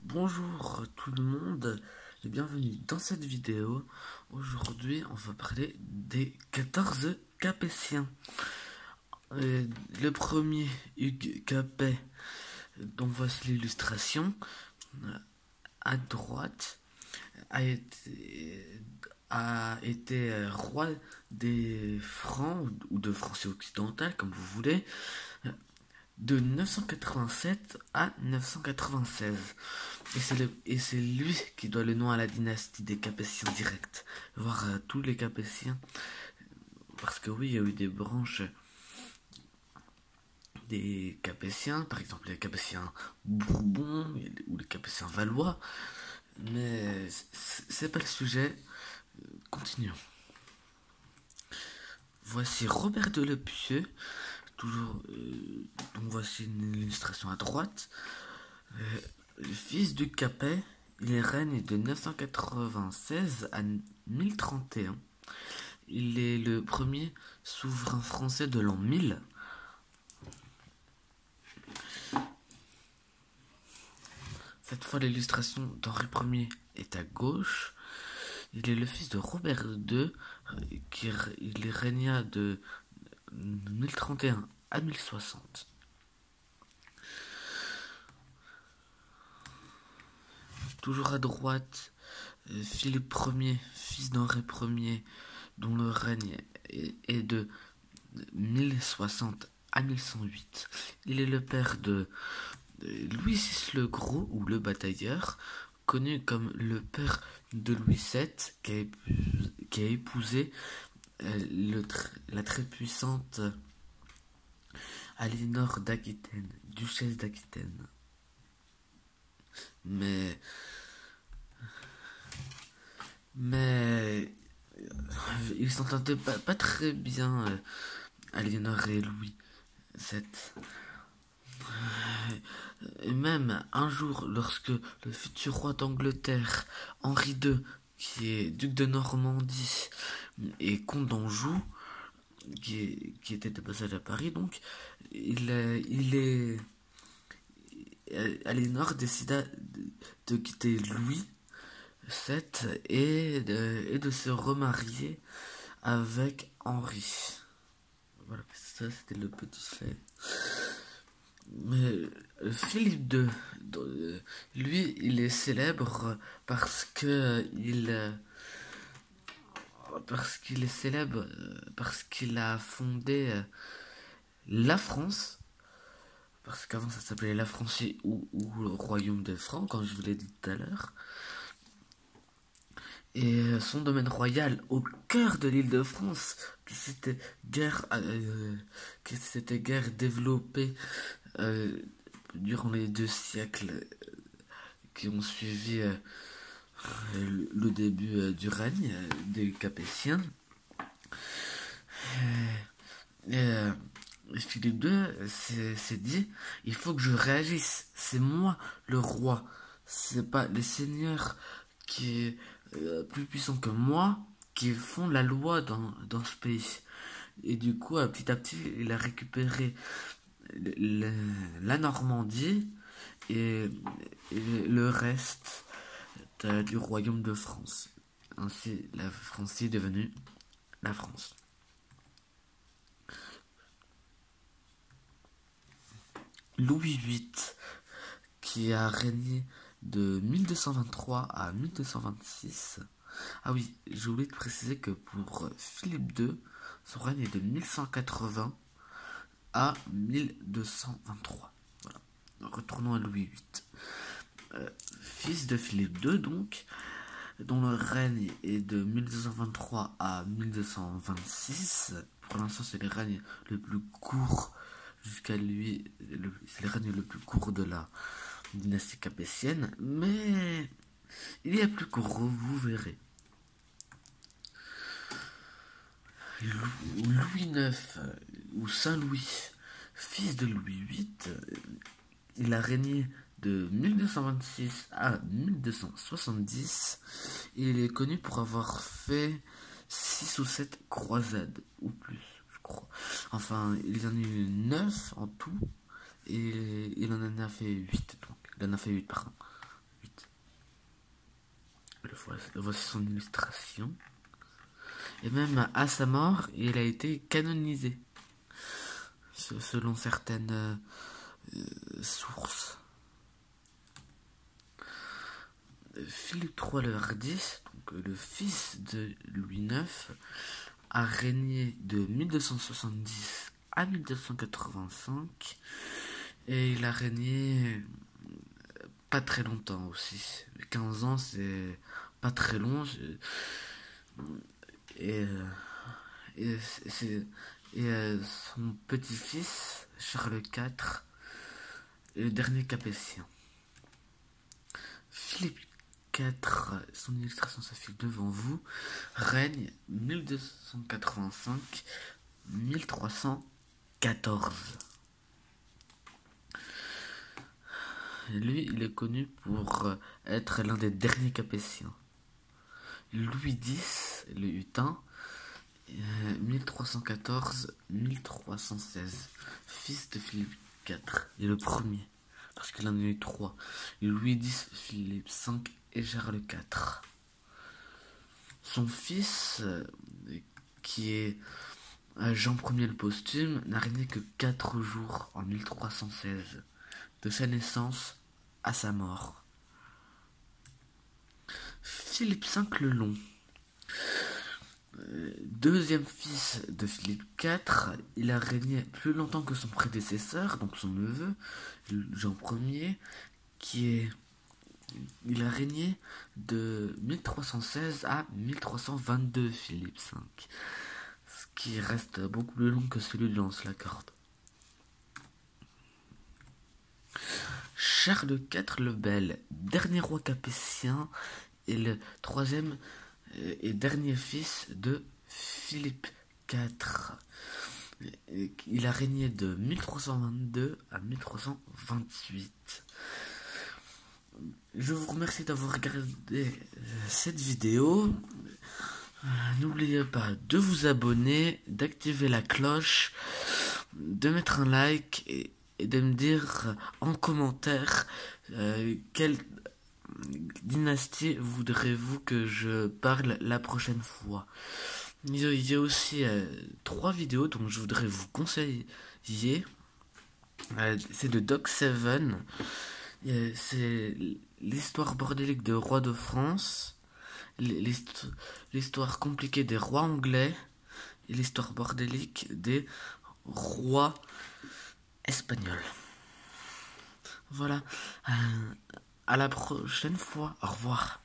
Bonjour tout le monde et bienvenue dans cette vidéo. Aujourd'hui, on va parler des 14 Capétiens. Le premier, Hugues Capet, dont voici l'illustration, à droite, a été roi des Francs ou de France occidentale, comme vous voulez, de 987 à 996. Et c'est lui qui doit le nom à la dynastie des Capétiens directs, voire à tous les Capétiens. Parce que oui, il y a eu des branches des Capétiens, par exemple les Capétiens Bourbons ou les Capétiens Valois. Mais c'est pas le sujet. Continuons. Voici Robert de Lepieux, toujours. Donc voici une illustration à droite. Le fils du Capet, il règne de 996 à 1031. Il est le premier souverain français de l'an 1000. Cette fois, l'illustration d'Henri Ier est à gauche. Il est le fils de Robert II, il régna de 1031 à 1060. Toujours à droite, Philippe Ier, fils d'Henri Ier, dont le règne est de 1060 à 1108. Il est le père de Louis VI le Gros, ou le Batailleur, connu comme le père de Louis VII, qui a épousé la très puissante Aliénor d'Aquitaine, duchesse d'Aquitaine. Mais ils s'entendaient pas très bien, Aliénor et Louis VII. Et même un jour, lorsque le futur roi d'Angleterre, Henri II, qui est duc de Normandie et comte d'Anjou, qui était de passage à Paris, donc, Aliénor décida de quitter Louis VII et de se remarier avec Henri. Voilà, ça c'était le petit fait. Mais Philippe II, lui, il est célèbre parce qu'il a fondé la France, parce qu'avant ça s'appelait la Francie ou le Royaume de France, comme je vous l'ai dit tout à l'heure. Et son domaine royal au cœur de l'île de France, qui s'était guère développé durant les 2 siècles qui ont suivi le début du règne des Capétiens. Philippe II s'est dit, il faut que je réagisse, c'est moi le roi, c'est pas les seigneurs qui est plus puissant que moi qui font la loi dans ce pays. Et du coup, petit à petit, il a récupéré la Normandie et le reste du royaume de France. Ainsi, la France est devenue la France. Louis VIII, qui a régné de 1223 à 1226. Ah oui, j'ai oublié de préciser que pour Philippe II, son règne est de 1180 à 1223. Voilà. Retournons à Louis VIII. Fils de Philippe II, donc, dont le règne est de 1223 à 1226. Pour l'instant, c'est le règne le plus court jusqu'à lui. C'est le règne le plus court de la dynastie capétienne. Mais il y a plus court, vous verrez. Louis IX, ou Saint-Louis, fils de Louis VIII, il a régné de 1226 à 1270. Et il est connu pour avoir fait 6 ou 7 croisades, ou plus, je crois. Enfin, il en a eu 9 en tout, et il en a fait 8, donc. Il en a fait 8, pardon. Voici son illustration. Et même à sa mort, il a été canonisé, selon certaines sources. Philippe III le Hardi, donc le fils de Louis IX, a régné de 1270 à 1285 et il a régné pas très longtemps aussi. 15 ans, c'est pas très long. Et, et, son petit-fils, Charles IV, est le dernier capétien. Philippe IV, son illustration s'affiche devant vous, règne 1285-1314. Lui, il est connu pour être l'un des derniers capétiens. Louis X, le Hutin, 1314-1316, fils de Philippe IV, et le premier, parce qu'il en a eu trois, Louis X, Philippe V et Charles IV. Son fils, qui est Jean Ier le posthume, n'a régné que 4 jours en 1316, de sa naissance à sa mort. Philippe V le Long, deuxième fils de Philippe IV, il a régné plus longtemps que son prédécesseur, donc son neveu, Jean Ier, il a régné de 1316 à 1322, Philippe V, ce qui reste beaucoup plus long que celui de Lance-la-Corde. Charles IV le Bel, dernier roi capétien, et le troisième et dernier fils de Philippe IV. Il a régné de 1322 à 1328. Je vous remercie d'avoir regardé cette vidéo. N'oubliez pas de vous abonner, d'activer la cloche, de mettre un like et de me dire en commentaire quelle dynastie voudrez-vous que je parle la prochaine fois. Il y a aussi 3 vidéos dont je voudrais vous conseiller. C'est de Doc Seven. C'est l'histoire bordélique des rois de France, l'histoire compliquée des rois anglais et l'histoire bordélique des rois espagnols. Voilà. À la prochaine fois. Au revoir.